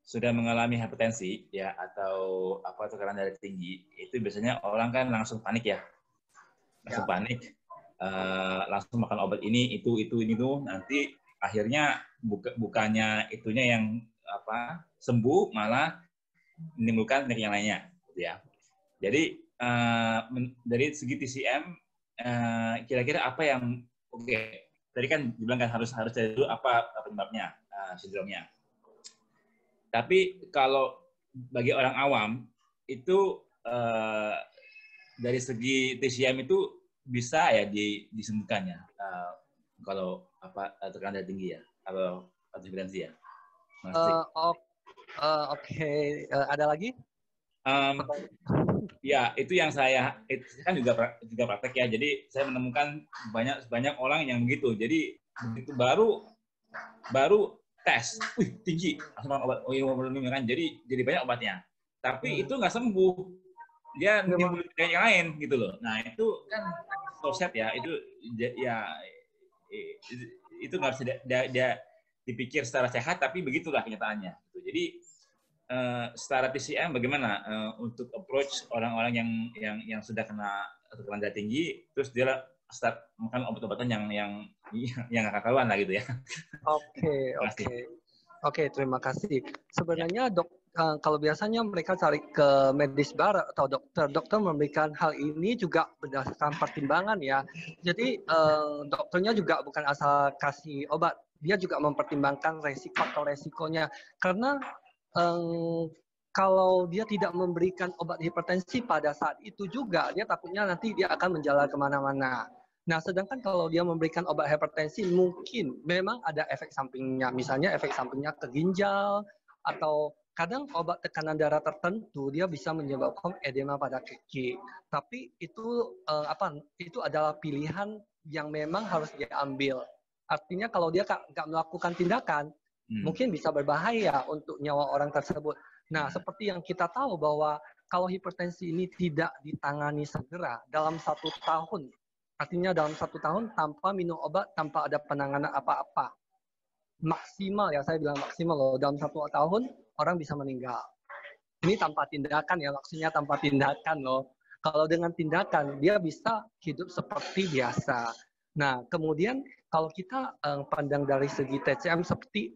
sudah mengalami hipertensi ya atau tekanan darah tinggi, itu biasanya orang kan langsung panik ya, panik, langsung makan obat ini itu, nanti akhirnya bukannya itunya yang sembuh, malah menimbulkan penyakit yang lainnya, gitu ya. Jadi dari segi TCM, kira-kira apa yang tadi kan dibilang kan harus cari dulu apa penyebabnya, sindromnya. Tapi kalau bagi orang awam itu dari segi TCM itu bisa ya disembuhkan ya, kalau tekanan darah tinggi ya atau hipertensi ya. Oke. Ada lagi? Ya, itu yang saya kan juga praktek ya. Jadi saya menemukan banyak orang yang begitu. Jadi begitu baru tes, tinggi, langsung obat kan. Jadi banyak obatnya. Tapi itu nggak sembuh. Dia menimbulkan yang lain gitu loh. Nah itu kan soset ya. Itu ya itu nggak bisa dia dipikir secara sehat, tapi begitulah kenyataannya. Jadi secara TCM bagaimana untuk approach orang-orang yang sudah kena tekanan darah tinggi, terus dia start makan obat-obatan yang nggak karuan lah gitu ya. Oke, terima kasih. Sebenarnya kalau biasanya mereka cari ke medis barat atau dokter memberikan hal ini juga berdasarkan pertimbangan ya. Jadi dokternya juga bukan asal kasih obat, dia juga mempertimbangkan resikonya. Karena kalau dia tidak memberikan obat hipertensi pada saat itu juga, dia takutnya nanti dia akan menjalar kemana-mana. Nah, sedangkan kalau dia memberikan obat hipertensi, mungkin memang ada efek sampingnya. Misalnya efek sampingnya ke ginjal, atau kadang obat tekanan darah tertentu, dia bisa menyebabkan edema pada kaki. Tapi itu itu adalah pilihan yang memang harus diambil. Artinya kalau dia nggak melakukan tindakan, mungkin bisa berbahaya untuk nyawa orang tersebut. Nah, seperti yang kita tahu bahwa kalau hipertensi ini tidak ditangani segera dalam 1 tahun, artinya dalam 1 tahun tanpa minum obat, tanpa ada penanganan apa-apa, maksimal ya, saya bilang maksimal loh, dalam 1 tahun orang bisa meninggal. Ini tanpa tindakan ya, maksudnya tanpa tindakan loh. Kalau dengan tindakan, dia bisa hidup seperti biasa. Nah, kemudian kalau kita pandang dari segi TCM seperti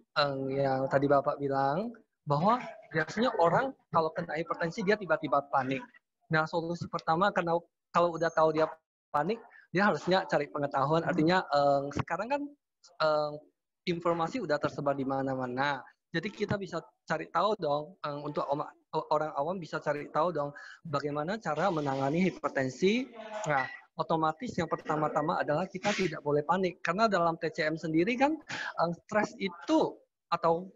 yang tadi Bapak bilang, bahwa biasanya orang kalau kena hipertensi dia tiba-tiba panik. Nah, solusi pertama, karena kalau udah tahu dia panik, dia harusnya cari pengetahuan. Artinya sekarang kan informasi udah tersebar di mana-mana. Jadi kita bisa cari tahu dong, untuk orang awam bisa cari tahu dong bagaimana cara menangani hipertensi. Nah, otomatis yang pertama-tama adalah kita tidak boleh panik. Karena dalam TCM sendiri kan stres itu atau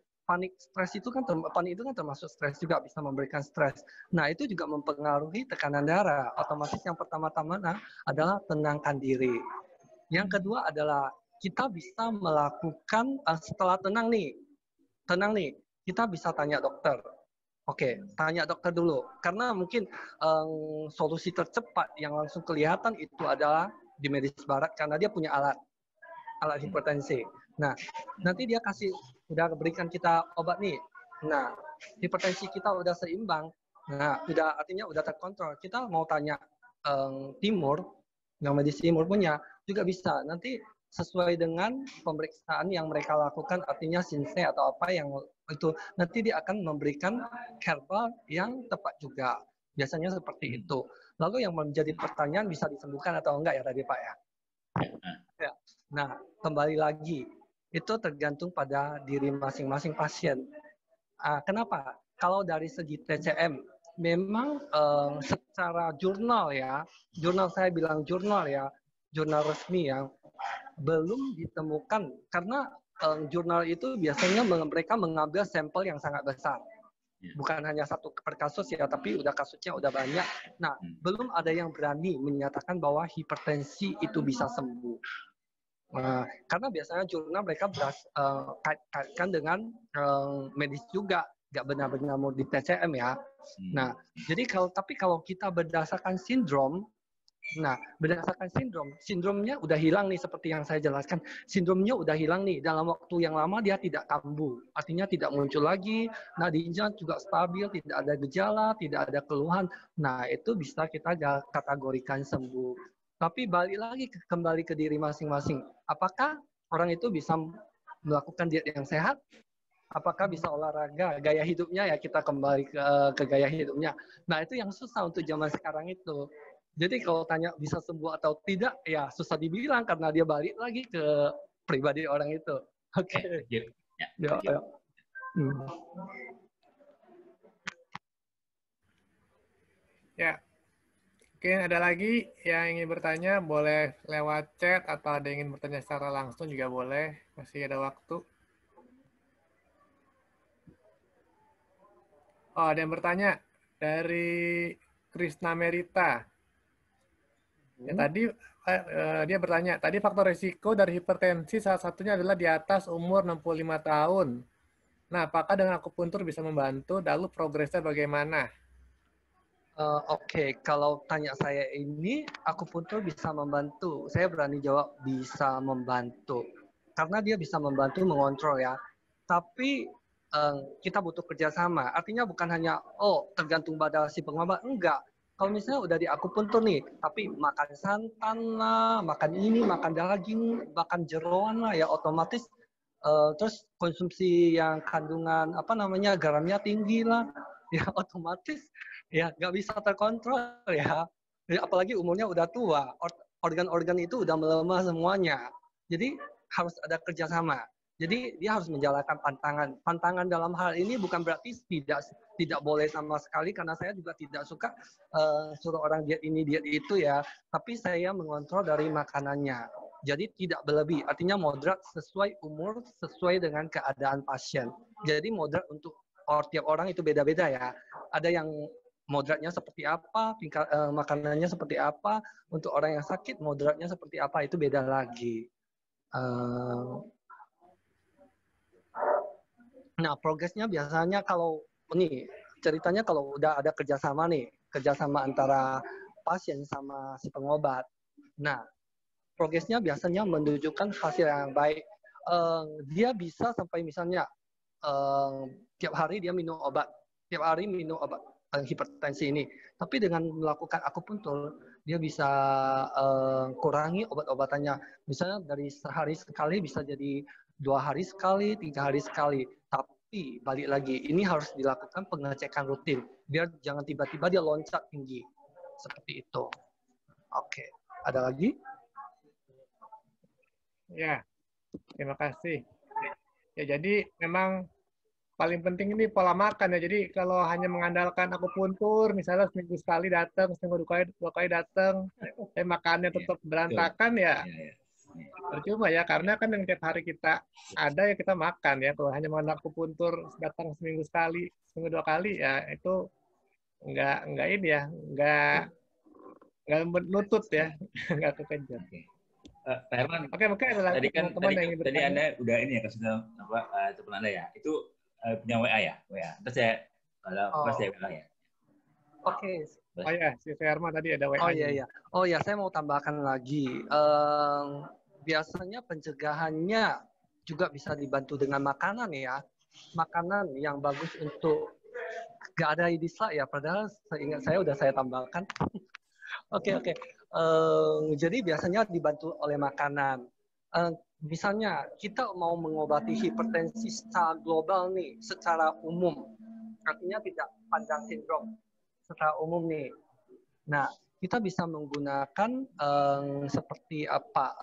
stres itu kan panik itu kan termasuk stres juga, bisa memberikan stres. Nah, itu juga mempengaruhi tekanan darah. Otomatis yang pertama-tama adalah tenangkan diri. Yang kedua adalah kita bisa melakukan setelah tenang nih, kita bisa tanya dokter. Oke, tanya dokter dulu. Karena mungkin solusi tercepat yang langsung kelihatan itu adalah di medis barat karena dia punya alat hipertensi. Nah, nanti dia udah berikan kita obat nih. Nah, hipertensi kita udah seimbang. Nah, artinya udah terkontrol. Kita mau tanya timur, yang medis timur punya, juga bisa. Nanti sesuai dengan pemeriksaan yang mereka lakukan, artinya sinse atau apa yang itu, nanti dia akan memberikan herbal yang tepat juga. Biasanya seperti itu. Lalu yang menjadi pertanyaan bisa disembuhkan atau enggak ya tadi Pak ya? Ya. Nah, kembali lagi, itu tergantung pada diri masing-masing pasien. Kenapa? Kalau dari segi TCM, memang secara jurnal saya bilang jurnal resmi yang belum ditemukan, karena jurnal itu biasanya mereka mengambil sampel yang sangat besar. Bukan hanya satu per kasus ya, tapi kasusnya udah banyak. Nah, belum ada yang berani menyatakan bahwa hipertensi itu bisa sembuh. Karena biasanya jurnal mereka kaitkan dengan medis juga, nggak benar-benar mau di TCM ya. Nah, jadi kalau kita berdasarkan sindrom, sindromnya udah hilang nih seperti yang saya jelaskan. Sindromnya udah hilang nih, dalam waktu yang lama dia tidak kambuh, artinya tidak muncul lagi. Nadinya juga stabil, tidak ada gejala, tidak ada keluhan. Nah, itu bisa kita kategorikan sembuh. Tapi kembali ke diri masing-masing. Apakah orang itu bisa melakukan diet yang sehat? Apakah bisa olahraga? Gaya hidupnya ya, kita kembali ke gaya hidupnya. Nah, itu yang susah untuk zaman sekarang itu. Jadi kalau tanya bisa sembuh atau tidak, ya susah dibilang karena dia balik lagi ke pribadi orang itu. Oke. Ya. Ya. Mungkin ada lagi yang ingin bertanya, boleh lewat chat atau ada yang ingin bertanya secara langsung juga boleh, masih ada waktu. Oh, ada yang bertanya dari Krisna Merita. Ya, tadi dia bertanya, tadi faktor risiko dari hipertensi salah satunya adalah di atas umur 65 tahun. Nah, apakah dengan akupuntur bisa membantu? Lalu progresnya bagaimana? Oke, kalau tanya saya ini, akupuntur bisa membantu. Saya berani jawab bisa membantu. Karena dia bisa membantu mengontrol ya. Tapi kita butuh kerjasama. Artinya bukan hanya, tergantung pada si pengobat. Enggak. Kalau misalnya udah di akupuntur nih, tapi makan santan lah, makan ini, makan daging, makan jeroan lah, ya otomatis terus konsumsi yang kandungan garamnya tinggi lah, ya otomatis ya nggak bisa terkontrol ya. Apalagi umurnya udah tua, organ-organ itu udah melemah semuanya. Jadi harus ada kerjasama. Jadi dia harus menjalankan pantangan. Pantangan dalam hal ini bukan berarti tidak boleh sama sekali, karena saya juga tidak suka suruh orang diet ini diet itu ya. Tapi saya mengontrol dari makanannya. Jadi tidak berlebih, artinya moderat sesuai umur, sesuai dengan keadaan pasien. Jadi moderat untuk tiap orang itu beda-beda ya. Ada yang moderatnya seperti apa, makanannya seperti apa. Untuk orang yang sakit, moderatnya seperti apa, itu beda lagi. Nah, progresnya biasanya ceritanya kalau udah ada kerjasama antara pasien sama si pengobat. Nah, progresnya biasanya menunjukkan hasil yang baik. Dia bisa sampai misalnya tiap hari dia minum obat hipertensi ini. Tapi dengan melakukan akupuntur, dia bisa kurangi obat-obatannya. Misalnya dari sehari sekali bisa jadi 2 hari sekali, 3 hari sekali. Tapi balik lagi, ini harus dilakukan pengecekan rutin. Biar jangan tiba-tiba dia loncat tinggi. Seperti itu. Oke. Ada lagi? Ya, terima kasih. Ya, jadi memang paling penting ini pola makan ya. Jadi kalau hanya mengandalkan akupuntur, misalnya seminggu sekali datang, seminggu dua kali datang, makannya Iya, tetap betul. berantakan ya Iya, iya. percuma ya. Karena kan yang tiap hari kita ada ya kita makan ya. Kalau hanya mengandalkan akupuntur datang seminggu sekali, seminggu dua kali ya itu nggak ini ya, nggak menuntut ya, nggak kekejar. Oke. Pak Herman, Oke, mungkin ada lagi teman-teman yang ingin tadi bertanya. Anda udah ini ya kasih tahu apa teman Anda ya. Itu punya WA ya? WA. Terus saya kalau apa saya bilang ya. Oke. Oh ya, si Ferma tadi ada WA. Oh iya, iya. Oh ya, saya mau tambahkan lagi. Biasanya pencegahannya juga bisa dibantu dengan makanan ya. Makanan yang bagus untuk gak ada dislike ya. Padahal seingat saya udah saya tambahkan. Oke, oke. Jadi biasanya dibantu oleh makanan. Misalnya kita mau mengobati hipertensi secara global nih, secara umum. Artinya tidak panjang sindrom secara umum nih. Nah, kita bisa menggunakan seperti apa?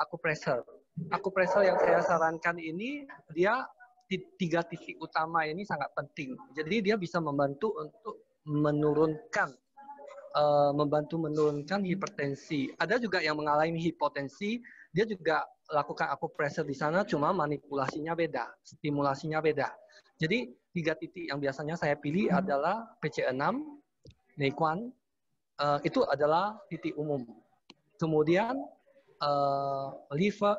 Akupressor. Akupressor yang saya sarankan ini dia 3 titik utama ini sangat penting. Jadi dia bisa membantu untuk menurunkan hipertensi. Ada juga yang mengalami hipotensi, dia juga lakukan akupressor di sana, cuma manipulasinya beda, stimulasinya beda. Jadi 3 titik yang biasanya saya pilih adalah PC6, Nequan, itu adalah titik umum. Kemudian liver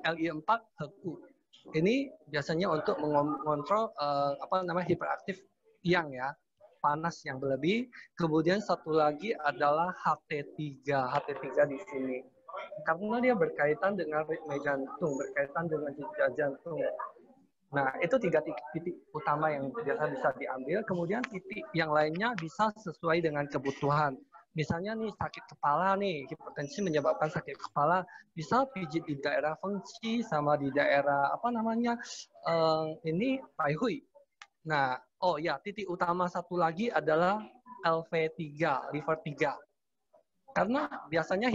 LI4 Heku. Ini biasanya untuk mengontrol hiperaktif yang ya, panas yang berlebih. Kemudian satu lagi adalah HT3. HT3 di sini. Karena dia berkaitan dengan ritme jantung, berkaitan dengan jejak jantung. Nah, itu 3 titik utama yang biasa bisa diambil. Kemudian titik yang lainnya bisa sesuai dengan kebutuhan. Misalnya nih sakit kepala nih, hipertensi menyebabkan sakit kepala, bisa pijit di daerah fengci sama di daerah ini Taihui. Nah, oh ya, titik utama satu lagi adalah LV3, liver 3. Karena biasanya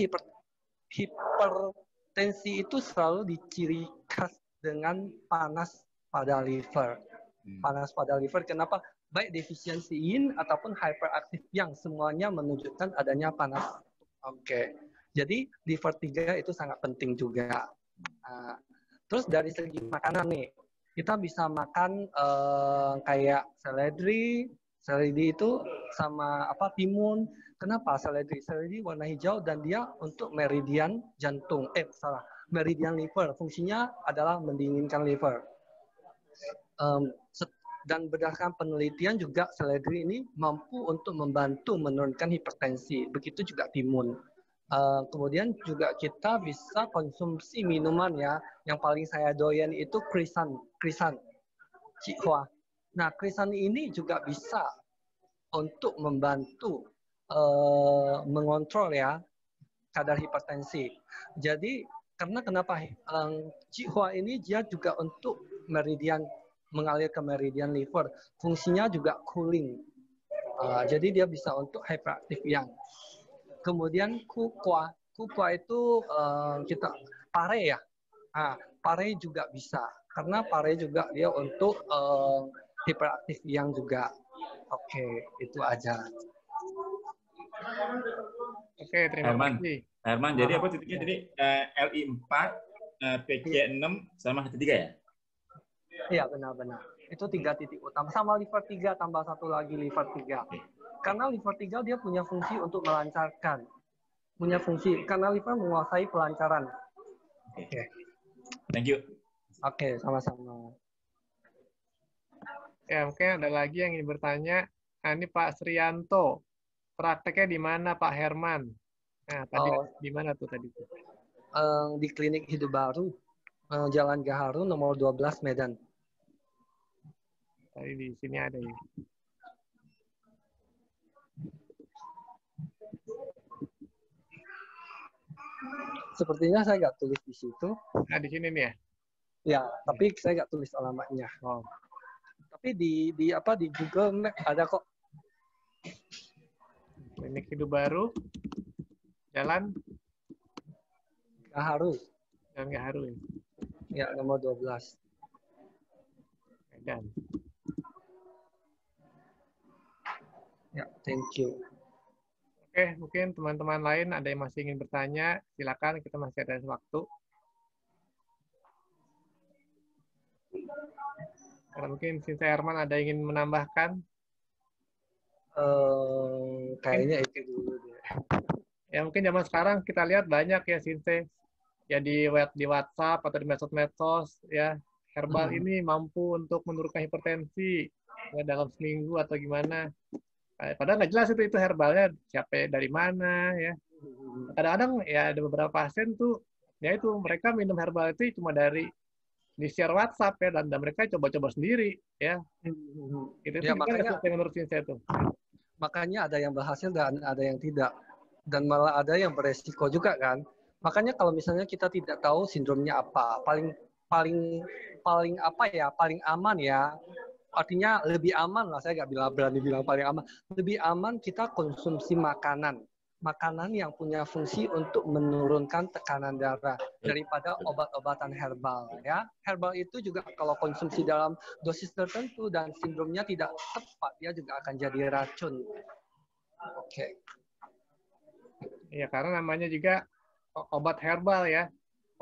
hipertensi itu selalu diciri khas dengan panas pada liver. Panas pada liver, kenapa? Baik defisiensi yin ataupun hyperaktif yang semuanya menunjukkan adanya panas. Oke. Jadi liver 3 itu sangat penting juga. Terus dari segi makanan nih, kita bisa makan kayak seledri itu sama timun. Kenapa seledri? Seledri warna hijau dan dia untuk meridian jantung. Meridian liver. Fungsinya adalah mendinginkan liver. Dan berdasarkan penelitian juga seledri ini mampu untuk membantu menurunkan hipertensi. Begitu juga timun. Kemudian juga kita bisa konsumsi minuman ya. Yang paling saya doyan itu krisan, Cihua. Nah, krisan ini juga bisa untuk membantu mengontrol ya kadar hipertensi. Jadi karena kenapa Cihua ini dia juga untuk mengalir ke meridian liver. Fungsinya juga cooling. Jadi dia bisa untuk hyperaktif yang. Kemudian kukwa itu kita pare ya. Pare juga bisa karena pare juga dia untuk hiperaktif yang juga. Oke, itu aja. Oke, terima kasih. Herman, jadi apa titiknya tadi? LI4, PC6 sama HT3 ya? Iya, benar-benar. Itu 3 titik utama. Sama liver 3 tambah satu lagi liver 3. Karena liver 3 dia punya fungsi untuk melancarkan. Karena liver menguasai pelancaran. Oke. Thank you. Oke, sama-sama. Ya, mungkin ada lagi yang ingin bertanya. Nah, ini Pak Srianto. Prakteknya di mana Pak Herman? Nah, tadi di mana tuh tadi? Di Klinik Hidup Baru, Jalan Gaharu, nomor 12, Medan. Tadi di sini ada ya. Sepertinya saya nggak tulis di situ. Nah, di sini nih ya? Ya, tapi saya nggak tulis alamatnya. Oh. Tapi di Google Map ada kok. Klinik Hidup Baru, Jalan Gaharu. Jalan Gaharu ya. Ya, nomor 12. Dan Ya, thank you. oke, mungkin teman-teman lain ada yang masih ingin bertanya, silakan, kita masih ada waktu. Karena mungkin Sinta Herman ada yang ingin menambahkan. Kayaknya itu dulu deh. Ya mungkin zaman sekarang kita lihat banyak ya Sinta, ya di WhatsApp atau di medsos-medsos ya, herbal ini mampu untuk menurunkan hipertensi ya dalam seminggu atau gimana. Padahal nggak jelas itu herbalnya siapa dari mana ya. Kadang-kadang ya ada beberapa pasien tuh ya itu mereka minum herbal itu cuma dari di share WhatsApp ya, dan mereka coba-coba sendiri ya. Itu Ya, gimana menurut saya tuh? Makanya ada yang berhasil dan ada yang tidak, dan malah ada yang beresiko juga kan. Makanya kalau misalnya kita tidak tahu sindromnya apa, paling apa ya, paling aman ya. Artinya lebih aman lah, saya nggak berani bilang paling aman. Lebih aman kita konsumsi makanan yang punya fungsi untuk menurunkan tekanan darah daripada obat-obatan herbal ya. Herbal itu juga kalau konsumsi dalam dosis tertentu dan sindromnya tidak tepat, dia juga akan jadi racun. Oke. Ya karena namanya juga obat herbal ya.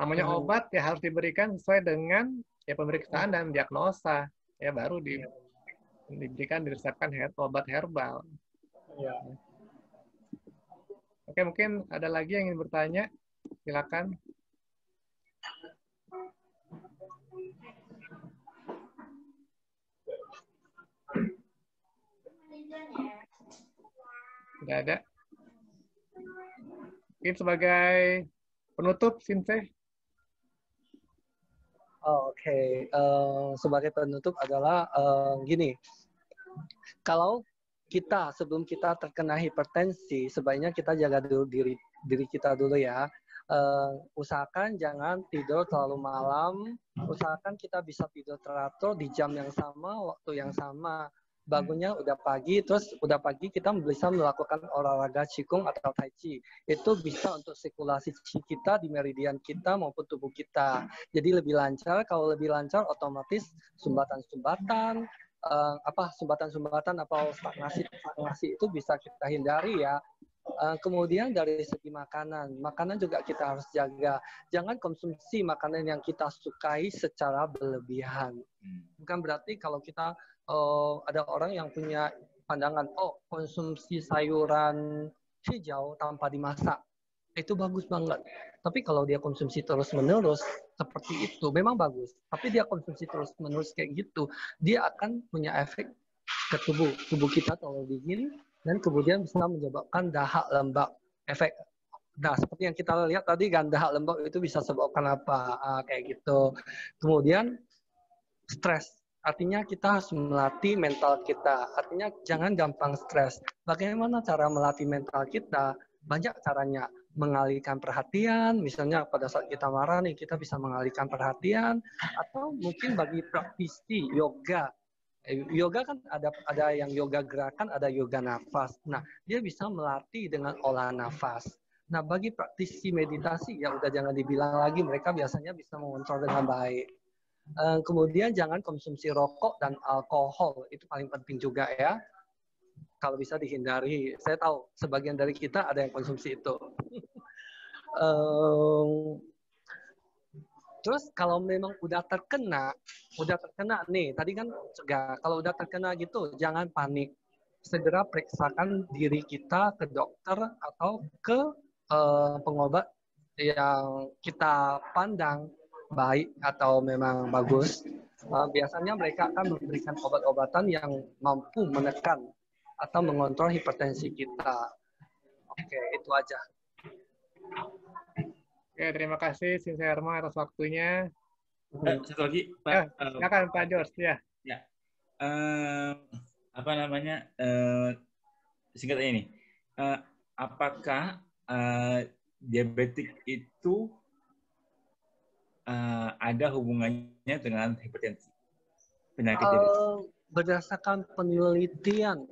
Namanya obat ya harus diberikan sesuai dengan ya pemeriksaan dan diagnosa ya, baru diberikan diresepkan obat herbal. Ya. Oke, mungkin ada lagi yang ingin bertanya, silakan. Tidak ada. Mungkin sebagai penutup, Sinse. Oke. Sebagai penutup adalah gini. Kalau kita sebelum kita terkena hipertensi, sebaiknya kita jaga dulu diri kita dulu ya. Usahakan jangan tidur terlalu malam. Usahakan kita bisa tidur teratur di jam yang sama, waktu yang sama. Bangunnya udah pagi, terus udah pagi kita bisa melakukan olahraga qigong atau tai chi. Itu bisa untuk sirkulasi qi kita di meridian kita maupun tubuh kita. Jadi lebih lancar. Kalau lebih lancar, otomatis sumbatan-sumbatan atau stagnasi itu bisa kita hindari ya. Kemudian dari segi makanan juga kita harus jaga. Jangan konsumsi makanan yang kita sukai secara berlebihan. Bukan berarti kalau kita ada orang yang punya pandangan, konsumsi sayuran hijau tanpa dimasak itu bagus banget. Tapi kalau dia konsumsi terus-menerus seperti itu, memang bagus. Tapi dia konsumsi terus-menerus kayak gitu, dia akan punya efek ke tubuh kita terlalu dingin, dan kemudian bisa menyebabkan dahak lembab. Nah, seperti yang kita lihat tadi kan, dahak lembab itu bisa sebabkan apa? Kayak gitu. Kemudian stres. Artinya kita harus melatih mental kita. Artinya jangan gampang stres. Bagaimana cara melatih mental kita? Banyak caranya. Mengalihkan perhatian, misalnya pada saat kita marah nih, kita bisa mengalihkan perhatian, atau mungkin bagi praktisi yoga. Yoga kan ada yang yoga gerakan, ada yoga nafas. Nah, dia bisa melatih dengan olah nafas. Nah, bagi praktisi meditasi, ya udah jangan dibilang lagi, mereka biasanya bisa mengontrol dengan baik. Kemudian jangan konsumsi rokok dan alkohol, itu paling penting juga ya. Kalau bisa dihindari. Saya tahu sebagian dari kita ada yang konsumsi itu. Terus kalau memang udah terkena nih, tadi kan cegah. Kalau udah terkena gitu, jangan panik. Segera periksakan diri kita ke dokter atau ke pengobat yang kita pandang baik atau memang bagus. Biasanya mereka akan memberikan obat-obatan yang mampu menekan atau mengontrol hipertensi kita. Oke, itu aja. Oke, terima kasih Sinse Herman atas waktunya. Satu lagi, Pak. Silakan Pak George. Ya. Apa namanya? Singkat ini. Apakah diabetik itu ada hubungannya dengan hipertensi? Penyakit diabetes? Berdasarkan penelitian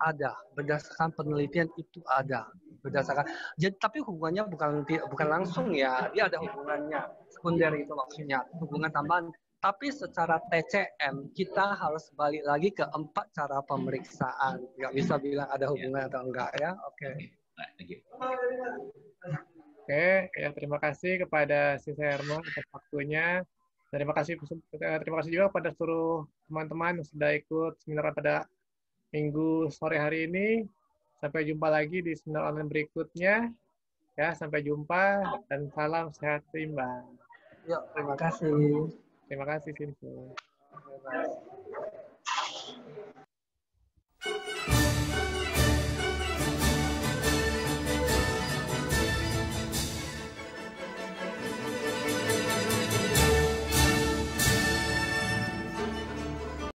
ada. Berdasarkan penelitian itu ada. berdasarkan. Jadi tapi hubungannya bukan langsung ya, dia ada hubungannya sekunder itu maksudnya hubungan tambahan. Tapi secara TCM kita harus balik lagi ke 4 cara pemeriksaan. Nggak bisa bilang ada hubungan atau enggak ya. Oke. Oke, ya terima kasih kepada si Herman atas waktunya. Terima kasih juga kepada seluruh teman-teman yang sudah ikut seminar pada minggu sore hari ini. Sampai jumpa lagi di seminar online berikutnya. Ya, sampai jumpa dan salam sehat seimbang. Ya, terima kasih. Terima kasih, Sinsu.